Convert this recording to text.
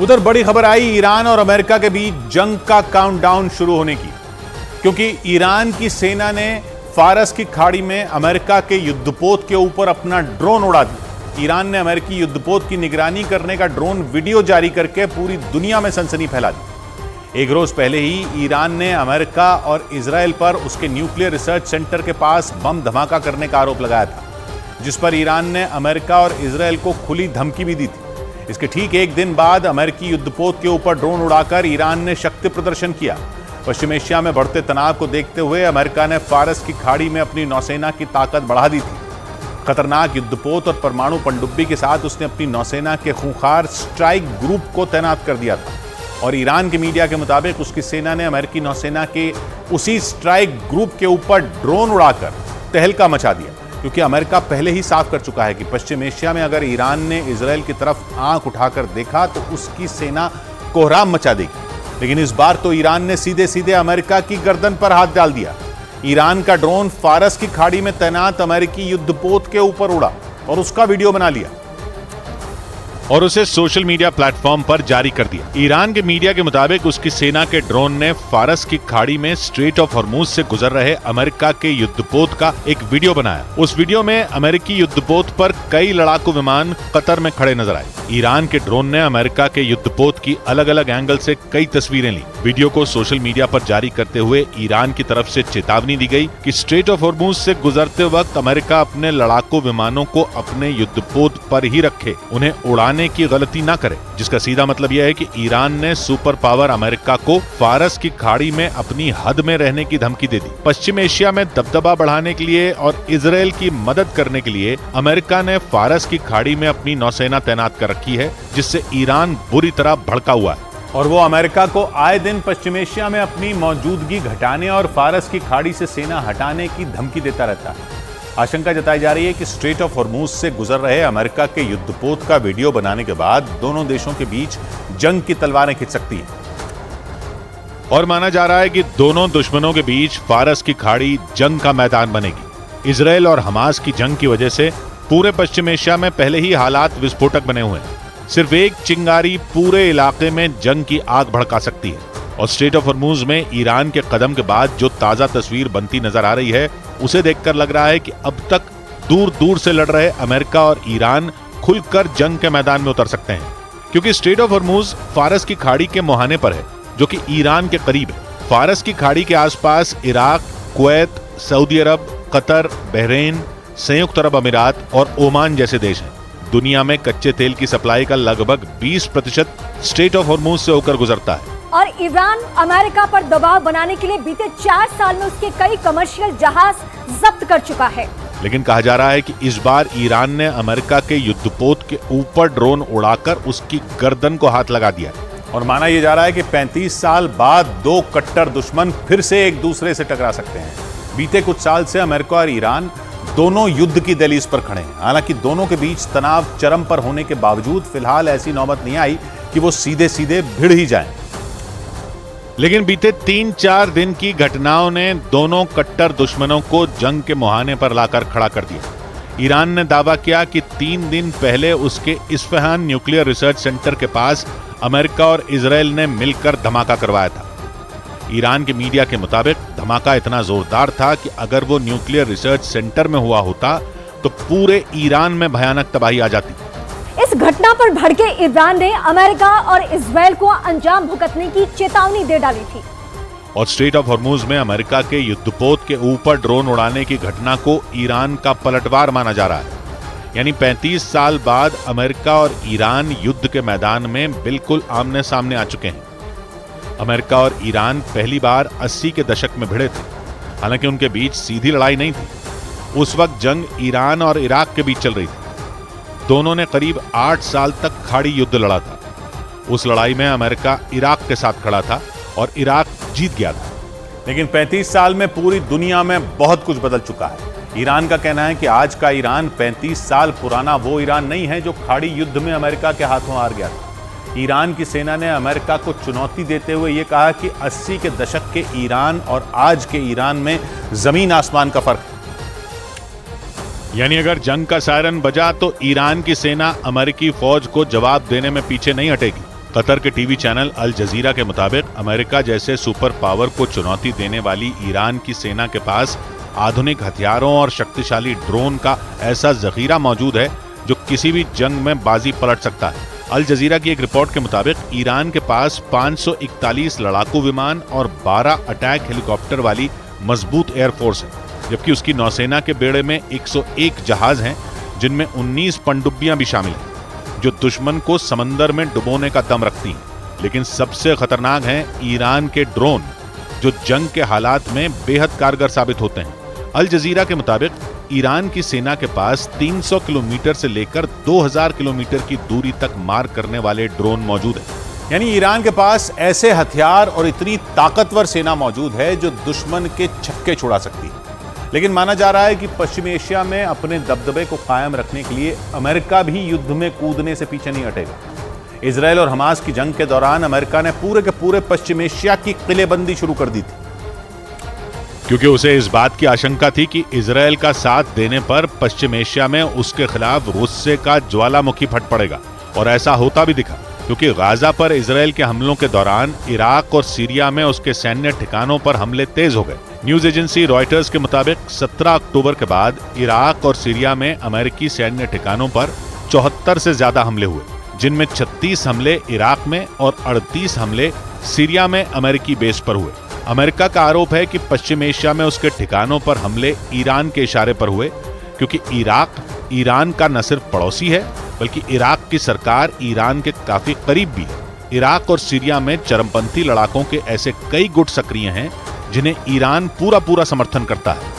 उधर बड़ी खबर आई ईरान और अमेरिका के बीच जंग का काउंटडाउन शुरू होने की, क्योंकि ईरान की सेना ने फारस की खाड़ी में अमेरिका के युद्धपोत के ऊपर अपना ड्रोन उड़ा दिया। ईरान ने अमेरिकी युद्धपोत की निगरानी करने का ड्रोन वीडियो जारी करके पूरी दुनिया में सनसनी फैला दी। एक रोज पहले ही ईरान ने अमेरिका और इजराइल पर उसके न्यूक्लियर रिसर्च सेंटर के पास बम धमाका करने का आरोप लगाया था, जिस पर ईरान ने अमेरिका और इजराइल को खुली धमकी भी दी थी। इसके ठीक एक दिन बाद अमेरिकी युद्धपोत के ऊपर ड्रोन उड़ाकर ईरान ने शक्ति प्रदर्शन किया। पश्चिम एशिया में बढ़ते तनाव को देखते हुए अमेरिका ने फारस की खाड़ी में अपनी नौसेना की ताकत बढ़ा दी थी। खतरनाक युद्धपोत और परमाणु पनडुब्बी के साथ उसने अपनी नौसेना के खूंखार स्ट्राइक ग्रुप को तैनात कर दिया था और ईरान के मीडिया के मुताबिक उसकी सेना ने अमेरिकी नौसेना के उसी स्ट्राइक ग्रुप के ऊपर ड्रोन उड़ाकर तहलका मचा दिया, क्योंकि अमेरिका पहले ही साफ कर चुका है कि पश्चिम एशिया में अगर ईरान ने इजराइल की तरफ आंख उठाकर देखा तो उसकी सेना कोहराम मचा देगी। लेकिन इस बार तो ईरान ने सीधे सीधे अमेरिका की गर्दन पर हाथ डाल दिया। ईरान का ड्रोन फारस की खाड़ी में तैनात अमेरिकी युद्धपोत के ऊपर उड़ा और उसका वीडियो बना लिया और उसे सोशल मीडिया प्लेटफॉर्म पर जारी कर दिया। ईरान के मीडिया के मुताबिक उसकी सेना के ड्रोन ने फारस की खाड़ी में स्ट्रेट ऑफ हॉर्मूज से गुजर रहे अमेरिका के युद्धपोत का एक वीडियो बनाया। उस वीडियो में अमेरिकी युद्धपोत पर कई लड़ाकू विमान कतर में खड़े नजर आए। ईरान के ड्रोन ने अमेरिका के युद्धपोत की अलग अलग एंगल से कई तस्वीरें ली। वीडियो को सोशल मीडिया पर जारी करते हुए ईरान की तरफ से चेतावनी दी गई कि स्ट्रेट ऑफ हॉर्मूज से गुजरते वक्त अमेरिका अपने लड़ाकू विमानों को अपने युद्धपोत पर ही रखे, उन्हें उड़ाने की गलती ना करे, जिसका सीधा मतलब यह है कि ईरान ने सुपर पावर अमेरिका को फारस की खाड़ी में अपनी हद में रहने की धमकी दे दी। पश्चिम एशिया में दबदबा बढ़ाने के लिए और इजराइल की मदद करने के लिए अमेरिका ने फारस की खाड़ी में अपनी नौसेना तैनात कर रखी है, जिससे ईरान बुरी तरह भड़का हुआ है और वो अमेरिका को आए दिन पश्चिम एशिया में अपनी मौजूदगी घटाने और फारस की खाड़ी से सेना हटाने की धमकी देता रहता है। आशंका जताई जा रही है कि स्ट्रेट ऑफ हॉर्मूज से गुजर रहे अमेरिका के युद्धपोत का वीडियो बनाने के बाद दोनों देशों के बीच जंग की तलवारें खिंच सकती हैं और माना जा रहा है कि दोनों दुश्मनों के बीच फारस की खाड़ी जंग का मैदान बनेगी। इजराइल और हमास की जंग की वजह से पूरे पश्चिम एशिया में पहले ही हालात विस्फोटक बने हुए हैं। सिर्फ एक चिंगारी पूरे इलाके में जंग की आग भड़का सकती है और स्ट्रेट ऑफ हॉर्मूज में ईरान के कदम के बाद जो ताजा तस्वीर बनती नजर आ रही है, उसे देखकर लग रहा है कि अब तक दूर दूर से लड़ रहे अमेरिका और ईरान खुलकर जंग के मैदान में उतर सकते हैं, क्योंकि स्ट्रेट ऑफ हॉर्मूज फारस की खाड़ी के मुहाने पर है, जो कि ईरान के करीब है। फारस की खाड़ी के आसपास इराक, कुवैत, सऊदी अरब, कतर, बहरीन, संयुक्त अरब अमीरात और ओमान जैसे देश हैं। दुनिया में कच्चे तेल की सप्लाई का लगभग 20% स्ट्रेट ऑफ हॉर्मूज से होकर गुजरता है और ईरान अमेरिका पर दबाव बनाने के लिए बीते 4 साल में उसके कई कमर्शियल जहाज जब्त कर चुका है। लेकिन कहा जा रहा है कि इस बार ईरान ने अमेरिका के युद्धपोत के ऊपर ड्रोन उड़ाकर उसकी गर्दन को हाथ लगा दिया और माना यह जा रहा है कि 35 साल बाद दो कट्टर दुश्मन फिर से एक दूसरे से टकरा सकते हैं। बीते कुछ साल से अमेरिका और ईरान दोनों युद्ध की दहलीज पर खड़े हैं। हालांकि दोनों के बीच तनाव चरम पर होने के बावजूद फिलहाल ऐसी नौबत नहीं आई कि वो सीधे सीधे भिड़ ही जाएं। लेकिन बीते 3-4 दिन की घटनाओं ने दोनों कट्टर दुश्मनों को जंग के मुहाने पर लाकर खड़ा कर दिया। ईरान ने दावा किया कि 3 दिन पहले उसके इस्फहान न्यूक्लियर रिसर्च सेंटर के पास अमेरिका और इजराइल ने मिलकर धमाका करवाया था। ईरान के मीडिया के मुताबिक धमाका इतना जोरदार था कि अगर वो न्यूक्लियर रिसर्च सेंटर में हुआ होता तो पूरे ईरान में भयानक तबाही आ जाती। इस घटना पर भड़के ईरान ने अमेरिका और इजराइल को अंजाम भुगतने की चेतावनी दे डाली थी और स्ट्रेट ऑफ हॉर्मूज में अमेरिका के युद्धपोत के ऊपर ड्रोन उड़ाने की घटना को ईरान का पलटवार माना जा रहा है। यानी 35 साल बाद अमेरिका और ईरान युद्ध के मैदान में बिल्कुल आमने सामने आ चुके हैं। अमेरिका और ईरान पहली बार 80 के दशक में भिड़े थे। हालांकि उनके बीच सीधी लड़ाई नहीं थी। उस वक्त जंग ईरान और इराक के बीच चल रही थी। दोनों ने करीब 8 साल तक खाड़ी युद्ध लड़ा था। उस लड़ाई में अमेरिका इराक के साथ खड़ा था और इराक जीत गया था। लेकिन 35 साल में पूरी दुनिया में बहुत कुछ बदल चुका है। ईरान का कहना है कि आज का ईरान 35 साल पुराना वो ईरान नहीं है जो खाड़ी युद्ध में अमेरिका के हाथों हार गया था। ईरान की सेना ने अमेरिका को चुनौती देते हुए यह कहा कि 80 के दशक के ईरान और आज के ईरान में जमीन आसमान का फर्क है। यानी अगर जंग का सायरन बजा तो ईरान की सेना अमेरिकी फौज को जवाब देने में पीछे नहीं हटेगी। कतर के टीवी चैनल अल जजीरा के मुताबिक अमेरिका जैसे सुपर पावर को चुनौती देने वाली ईरान की सेना के पास आधुनिक हथियारों और शक्तिशाली ड्रोन का ऐसा जखीरा मौजूद है जो किसी भी जंग में बाजी पलट सकता है। अल जजीरा की एक रिपोर्ट के मुताबिक ईरान के पास 541 लड़ाकू विमान और 12 अटैक हेलीकॉप्टर वाली मजबूत एयरफोर्स है, जबकि उसकी नौसेना के बेड़े में 101 जहाज हैं, जिनमें 19 पनडुब्बियां भी शामिल हैं, जो दुश्मन को समंदर में डुबोने का दम रखती हैं। लेकिन सबसे खतरनाक हैं ईरान के ड्रोन, जो जंग के हालात में बेहद कारगर साबित होते हैं। अल जजीरा के मुताबिक ईरान की सेना के पास 300 किलोमीटर से लेकर 2000 किलोमीटर की दूरी तक मार करने वाले ड्रोन मौजूद हैं। यानी ईरान के पास ऐसे हथियार और इतनी ताकतवर सेना मौजूद है जो दुश्मन के छक्के छुड़ा सकती है। लेकिन माना जा रहा है कि पश्चिमी एशिया में अपने दबदबे को कायम रखने के लिए अमेरिका भी युद्ध में कूदने से पीछे नहीं हटेगा। इजरायल और हमास की जंग के दौरान अमेरिका ने पूरे के पूरे पश्चिम एशिया की किलेबंदी शुरू कर दी थी, क्योंकि उसे इस बात की आशंका थी कि इजरायल का साथ देने पर पश्चिम एशिया में उसके खिलाफ गुस्से का ज्वालामुखी फट पड़ेगा। और ऐसा होता भी दिखा, क्योंकि गाजा पर इजरायल के हमलों के दौरान इराक और सीरिया में उसके सैन्य ठिकानों पर हमले तेज हो गए। न्यूज एजेंसी रॉयटर्स के मुताबिक 17 अक्टूबर के बाद इराक और सीरिया में अमेरिकी सैन्य ठिकानों पर 74 से ज्यादा हमले हुए, जिनमें 36 हमले इराक में और 38 हमले सीरिया में अमेरिकी बेस पर हुए। अमेरिका का आरोप है कि पश्चिम एशिया में उसके ठिकानों पर हमले ईरान के इशारे पर हुए, क्योंकि इराक ईरान का न सिर्फ पड़ोसी है, बल्कि इराक की सरकार ईरान के काफी करीब भी है। इराक और सीरिया में चरमपंथी लड़ाकों के ऐसे कई गुट सक्रिय हैं जिन्हें ईरान पूरा समर्थन करता है।